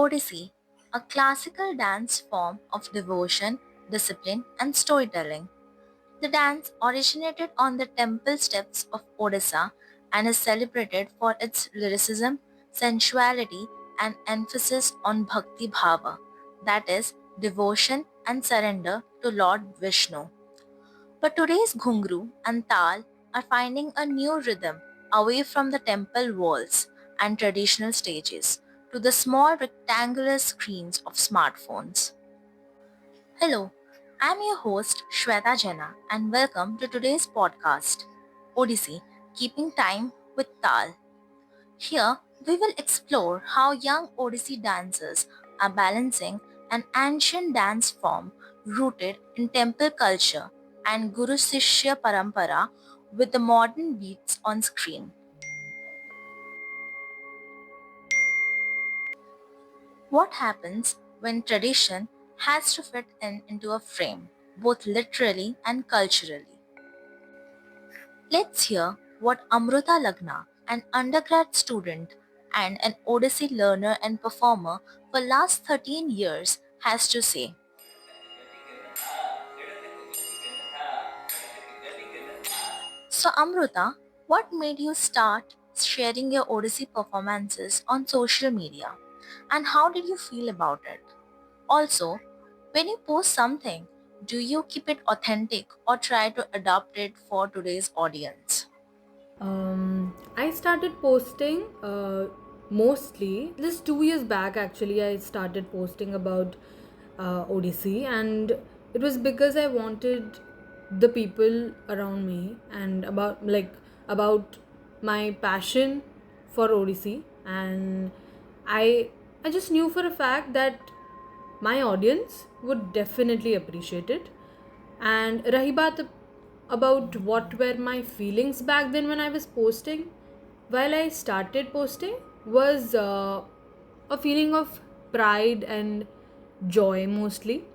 Odissi, a classical dance form of devotion, discipline, and storytelling. The dance originated on the temple steps of Odisha and is celebrated for its lyricism, sensuality, and emphasis on bhakti bhava, that is, devotion and surrender to Lord Vishnu. But today's Ghungru and Tal are finding a new rhythm away from the temple walls and traditional stages to the small rectangular screens of smartphones. Hello, I'm your host Shweta Jena and welcome to today's podcast, Odyssey Keeping Time with Tal. Here, we will explore how young Odyssey dancers are balancing an ancient dance form rooted in temple culture and Guru Sishya Parampara with the modern beats on screen. What happens when tradition has to fit into a frame, both literally and culturally? Let's hear what Amruta Lagna, an undergrad student and an Odyssey learner and performer for last 13 years, has to say. So Amruta, what made you start sharing your Odyssey performances on social media? And how did you feel about it? Also, when you post something, do you keep it authentic or try to adapt it for today's audience? I started posting mostly just 2 years back. Actually, I started posting about Odyssey, and it was because I wanted the people around me and about my passion for Odyssey, and I I just knew for a fact that my audience would definitely appreciate it. And rahi baat about what were my feelings back then when I was posting, while I started posting, was a feeling of pride and joy mostly.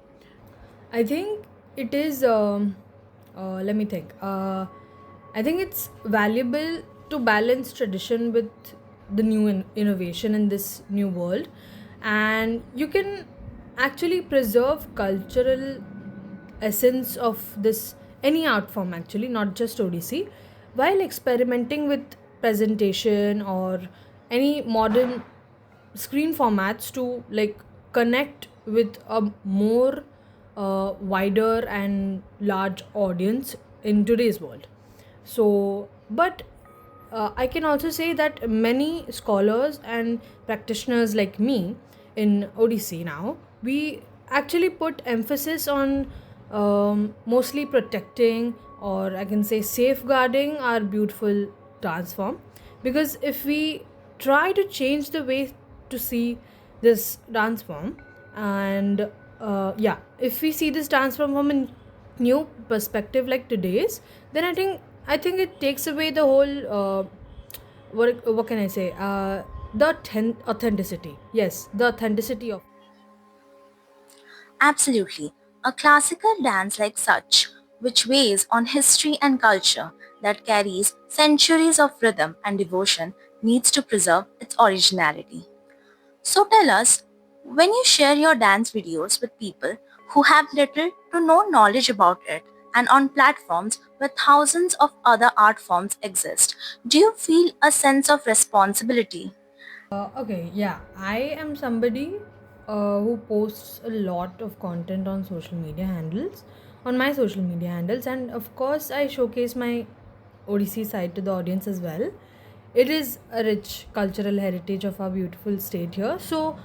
I think it is. Let me think. I think it's valuable to balance tradition with the new innovation in this new world, and you can actually preserve cultural essence of this any art form, actually not just Odissi, while experimenting with presentation or any modern screen formats to connect with a more wider and large audience in today's world. So but I can also say that many scholars and practitioners like me in Odissi now, we actually put emphasis on mostly protecting, or I can say safeguarding, our beautiful dance form. Because if we try to change the way to see this dance form, and yeah, if we see this dance form from a new perspective like today's, then I think it takes away the whole what can I say, the authenticity. Yes, the authenticity of. Absolutely. A classical dance like such, which weighs on history and culture, that carries centuries of rhythm and devotion, needs to preserve its originality. So tell us, when you share your dance videos with people who have little to no knowledge about it and on platforms where thousands of other art forms exist, do you feel a sense of responsibility? Okay, yeah, I am somebody who posts a lot of content on social media handles, on my social media handles, and of course, I showcase my Odissi side to the audience as well. It is a rich cultural heritage of our beautiful state here. So,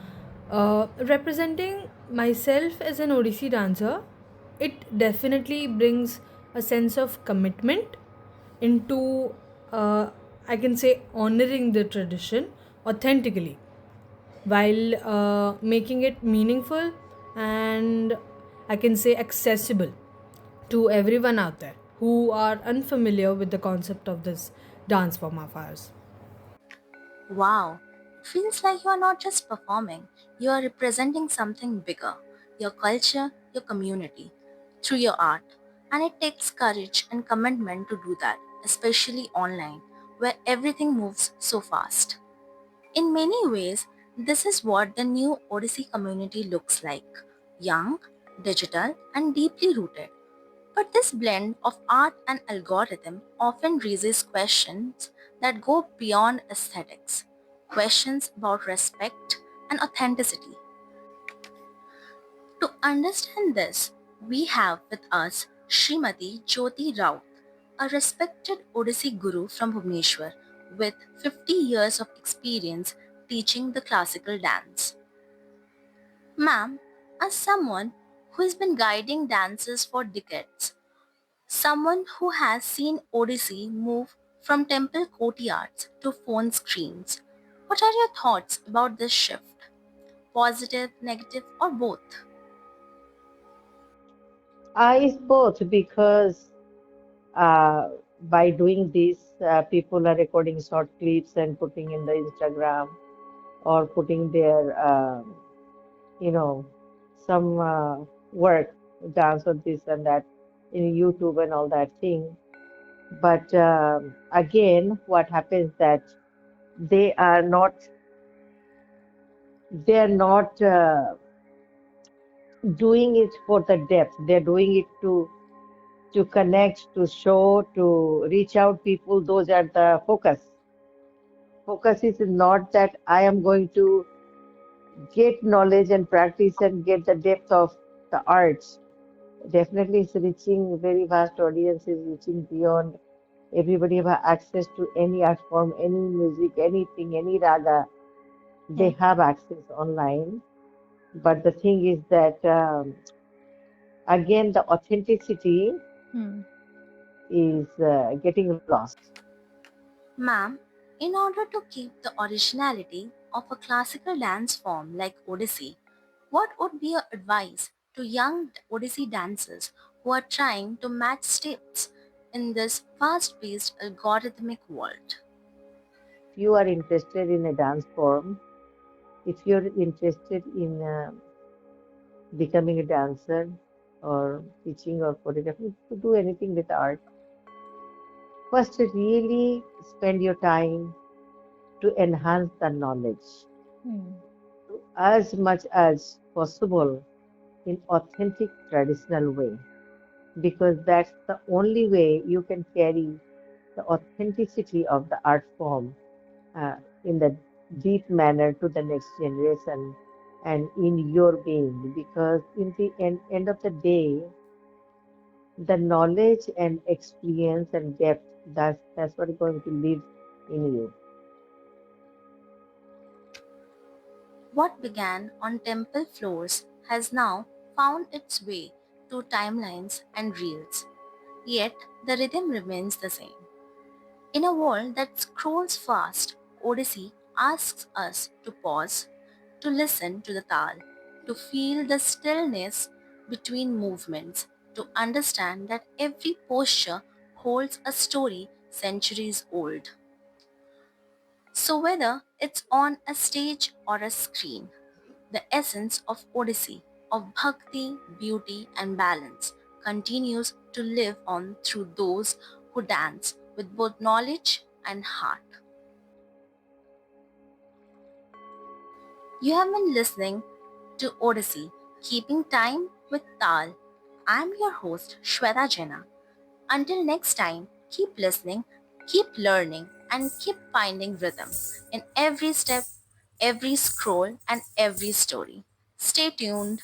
representing myself as an Odissi dancer, it definitely brings a sense of commitment into, I can say, honoring the tradition authentically, while making it meaningful and, I can say, accessible to everyone out there who are unfamiliar with the concept of this dance form of ours. Wow, it feels like you are not just performing, you are representing something bigger, your culture, your community, through your art. And it takes courage and commitment to do that, especially online, where everything moves so fast. In many ways, This is what the new Odyssey community looks like: young, digital, and deeply rooted. But this blend of art and algorithm often raises questions that go beyond aesthetics, questions about respect and authenticity. To understand this, we have with us Srimati Jyoti Rao, a respected Odissi guru from Bhubaneswar with 50 years of experience teaching the classical dance. Ma'am, as someone who has been guiding dancers for decades, someone who has seen Odissi move from temple courtyards to phone screens, what are your thoughts about this shift? Positive, negative, or both? It's both because by doing this, people are recording short clips and putting in the Instagram or putting their, you know, some work, dance or this and that in YouTube and all that thing. But again, what happens that they are not, they are not doing it for the depth. They're doing it to connect, to show, to reach out people. Those are the focus. Focus is not that I am going to get knowledge and practice and get the depth of the arts. Definitely, it's reaching very vast audiences, reaching beyond. Everybody have access to any art form, any music, anything, any raga. They Hmm. have access online. But the thing is that again, the authenticity Hmm. is getting lost. Ma'am, in order to keep the originality of a classical dance form like Odissi, what would be your advice to young Odissi dancers who are trying to match steps in this fast paced algorithmic world? If you are interested in a dance form, if you're interested in becoming a dancer or teaching or choreography, to do anything with art, first really spend your time to enhance the knowledge Hmm. as much as possible in authentic traditional way, because that's the only way you can carry the authenticity of the art form in the deep manner to the next generation and in your being, because in the end of the day, the knowledge and experience and depth, that's what is going to live in you. What began on temple floors has now found its way to timelines and reels, yet the rhythm remains the same. In a world that scrolls fast, Odyssey asks us to pause, to listen to the tal, to feel the stillness between movements, to understand that every posture holds a story centuries old. So, whether it's on a stage or a screen, the essence of Odyssey, of bhakti, beauty, and balance, continues to live on through those who dance with both knowledge and heart. You have been listening to Odyssey, Keeping Time with Tal. I'm your host, Shweta Jena. Until next time, keep listening, keep learning, and keep finding rhythm in every step, every scroll, and every story. Stay tuned.